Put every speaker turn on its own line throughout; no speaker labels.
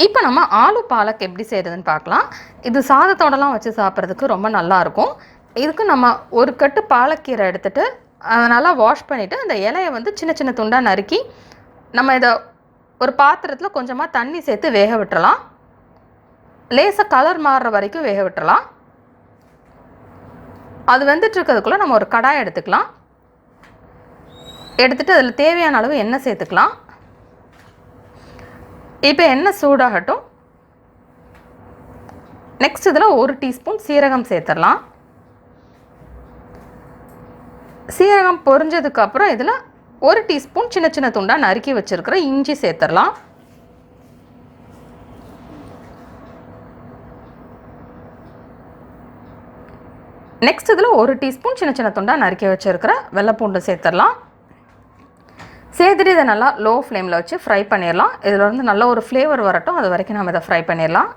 இப்போ நம்ம ஆலு பாலக் எப்படி செய்கிறதுன்னு பார்க்கலாம். இது சாதத்தோடலாம் வச்சு சாப்பிட்றதுக்கு ரொம்ப நல்லாயிருக்கும். இதுக்கு நம்ம ஒரு கட்டு பாலக்கீரை எடுத்துகிட்டு அதை நல்லா வாஷ் பண்ணிவிட்டு அந்த இலையை வந்து சின்ன சின்ன துண்டாக நறுக்கி நம்ம இதை ஒரு பாத்திரத்தில் கொஞ்சமாக தண்ணி சேர்த்து வேக விட்டுறலாம். லேசாக கலர் மாறுற வரைக்கும் வேக விட்டுறலாம். அது வெந்துட்டுருக்கிறதுக்குள்ளே நம்ம ஒரு கடாய் எடுத்துக்கலாம். எடுத்துகிட்டு அதில் தேவையான அளவு எண்ணெய் சேர்த்துக்கலாம். இப்போ எண்ணெய் சூடாகட்டும். நெக்ஸ்ட் இதில் 1 டீஸ்பூன் சீரகம் சேர்த்துடலாம். சீரகம் பொரிஞ்சதுக்கப்புறம் இதில் 1 டீஸ்பூன் சின்ன சின்ன துண்டாக நறுக்கி வச்சுருக்கிற இஞ்சி சேர்த்துடலாம். நெக்ஸ்ட் இதில் 1 டீஸ்பூன் சின்ன சின்ன துண்டாக நறுக்கி வச்சுருக்கிற வெள்ளைப்பூண்டு சேர்த்துடலாம். சேர்த்துட்டு இதை நல்லா லோ ஃப்ளேமில் வச்சு ஃப்ரை பண்ணிடலாம். இதில் வந்து நல்ல ஒரு ஃப்ளேவர் வரட்டும், அது வரைக்கும் நம்ம இதை ஃப்ரை பண்ணிடலாம்.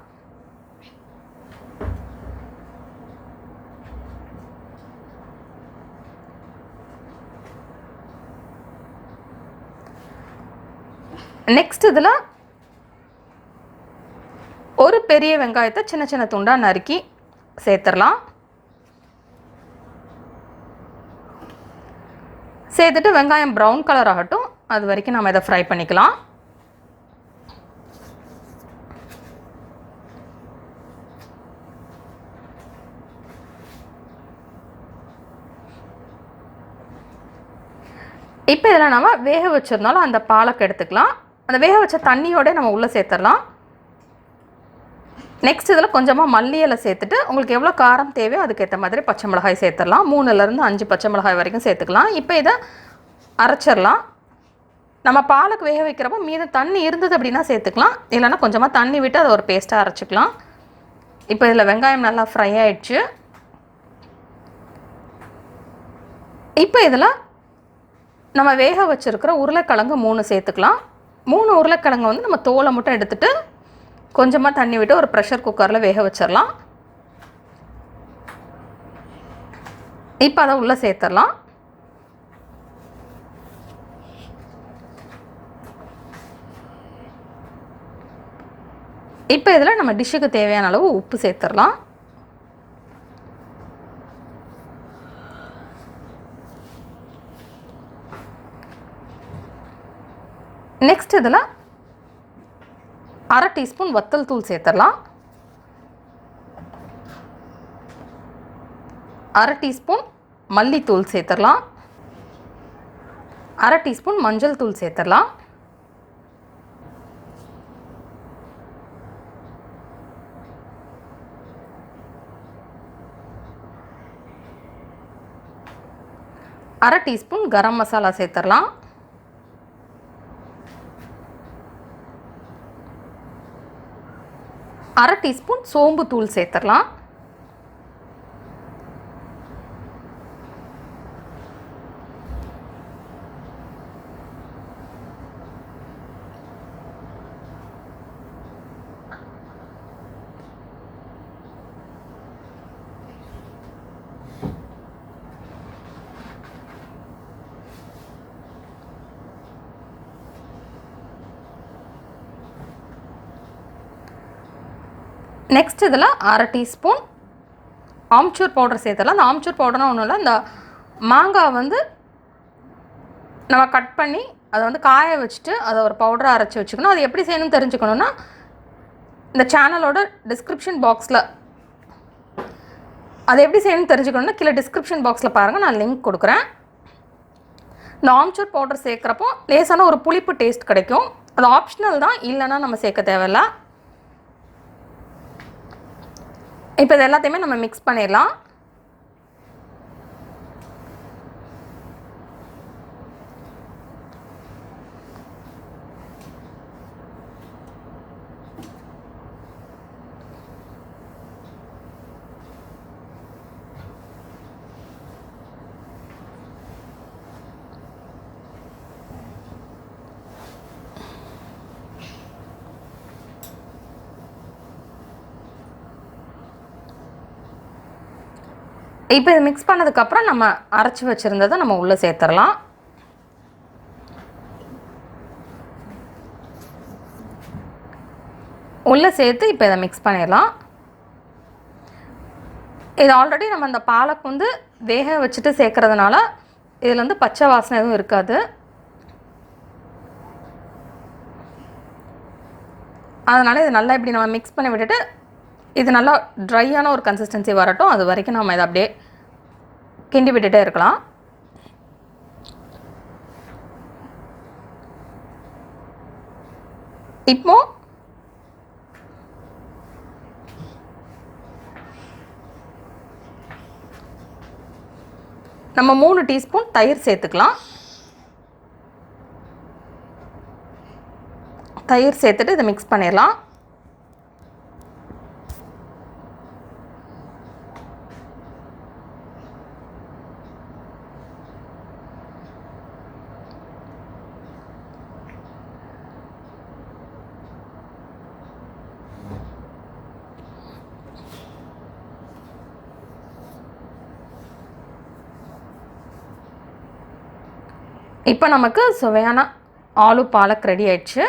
நெக்ஸ்ட் இதில் ஒரு பெரிய வெங்காயத்தை சின்ன சின்ன துண்டாக நறுக்கி சேர்த்துடலாம். சேர்த்துட்டு வெங்காயம் ப்ரௌன் கலர் ஆகட்டும், அது வரைக்கும் நம்ம இதை ஃப்ரை பண்ணிக்கலாம். இப்போ இதில் நம்ம வேக வச்சிருந்தாலும் அந்த பாலக் எடுத்துக்கலாம். அந்த வேக வச்ச தண்ணியோட நம்ம உள்ளே சேர்த்துடலாம். நெக்ஸ்ட் இதில் கொஞ்சமாக மல்லி இலை சேர்த்துட்டு உங்களுக்கு எவ்வளோ காரம் தேவையோ அதுக்கேற்ற மாதிரி பச்சை மிளகாய் சேர்த்துடலாம். 3லேருந்து 5 பச்சை மிளகாய் வரைக்கும் சேர்த்துக்கலாம். இப்போ இதை அரைச்சிடலாம். நம்ம பாலக் வேக வைக்கிறப்போ மீதம் தண்ணி இருந்தது அப்படின்னா சேர்த்துக்கலாம், இல்லைன்னா கொஞ்சமாக தண்ணி விட்டு அதை ஒரு பேஸ்ட்டாக அரைச்சிக்கலாம். இப்போ இதில் வெங்காயம் நல்லா ஃப்ரை ஆகிடுச்சு. இப்போ இதில் நம்ம வேக வச்சுருக்கிற உருளைக்கிழங்கு 3 சேர்த்துக்கலாம். 3 உருளைக்கிழங்கு வந்து நம்ம தோலை மட்டும் எடுத்துகிட்டு கொஞ்சமாக தண்ணி விட்டு ஒரு ப்ரெஷர் குக்கரில் வேக வச்சிடலாம். இப்போ அதை உள்ளே சேர்த்துடலாம். இப்போ இதில் நம்ம டிஷ்ஷுக்கு தேவையான அளவு உப்பு சேர்த்துடலாம். நெக்ஸ்ட் இதில் 1/2 டீஸ்பூன் வத்தல் தூள் சேர்த்துடலாம். 1/2 டீஸ்பூன் மல்லித்தூள் சேர்த்துடலாம். 1/2 டீஸ்பூன் மஞ்சள் தூள் சேர்த்துடலாம். அரை டீஸ்பூன் கரம் மசாலா சேர்த்துடலாம். அரை டீஸ்பூன் சோம்பு தூள் சேர்த்துடலாம். நெக்ஸ்ட் இதில் 1/2 டீஸ்பூன் ஆம்ச்சூர் பவுடர் சேர்த்துடலாம். அந்த ஆம்ச்சூர் பவுடர்னா ஒன்றும் இல்லை, இந்த மாங்காய் வந்து நம்ம கட் பண்ணி அதை வந்து காய வச்சுட்டு அதை ஒரு பவுடரை அரைச்சி வச்சுக்கணும். அது எப்படி செய்யணும்னு தெரிஞ்சுக்கணுன்னா இந்த சேனலோட டிஸ்கிரிப்ஷன் பாக்ஸில் அது எப்படி செய்யணும்னு தெரிஞ்சுக்கணுன்னா கீழே டிஸ்கிரிப்ஷன் பாக்ஸில் பாருங்கள், நான் லிங்க் கொடுக்குறேன். இந்த ஆம்ச்சூர் பவுடர் சேர்க்குறப்போ லேசான ஒரு புளிப்பு டேஸ்ட் கிடைக்கும். அது ஆப்ஷனல் தான், இல்லைன்னா நம்ம சேர்க்க தேவையில்லை. இப்போ இது எல்லாத்தையுமே நம்ம மிக்ஸ் பண்ணிடலாம். இப்போ இது மிக்ஸ் பண்ணதுக்கப்புறம் நம்ம அரைச்சி வச்சுருந்ததை நம்ம உள்ளே சேர்த்துடலாம். உள்ளே சேர்த்து இப்போ இதை மிக்ஸ் பண்ணிடலாம். இது ஆல்ரெடி நம்ம அந்த பாலக் வந்து வேக வச்சுட்டு சேர்க்குறதுனால இதில் வந்து பச்சை வாசனை எதுவும் இருக்காது. அதனால் இது நல்லா இப்படி நம்ம மிக்ஸ் பண்ணி விட்டுட்டு இது நல்லா ட்ரையான ஒரு கன்சிஸ்டன்சி வரட்டும். அது வரைக்கும் நம்ம இதை அப்படியே கிண்டி விட்டுட்டே இருக்கலாம். இப்போ நம்ம 3 டீஸ்பூன் தயிர் சேர்த்துக்கலாம். தயிர் சேர்த்துட்டு இதை மிக்ஸ் பண்ணிடலாம். இப்போ நமக்கு சுவையான ஆலு பாலக் ரெடி ஆயிடுச்சு.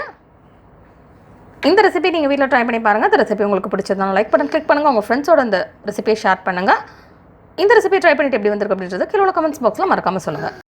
இந்த ரெசிபி நீங்கள் வீட்டில் ட்ரை பண்ணி பாருங்கள். இந்த ரெசிபி உங்களுக்கு பிடிச்சதுனால லைக் பட்டன் கிளிக் பண்ணுங்கள். உங்கள் ஃப்ரெண்ட்ஸோட இந்த ரெசிபியை ஷேர் பண்ணுங்கள். இந்த ரெசிபியை ட்ரை பண்ணிட்டு எப்படி வந்திருக்கு அப்படின்றது கீழே உள்ள கமெண்ட்ஸ் பாக்ஸில் மறக்காமல் சொல்லுங்கள்.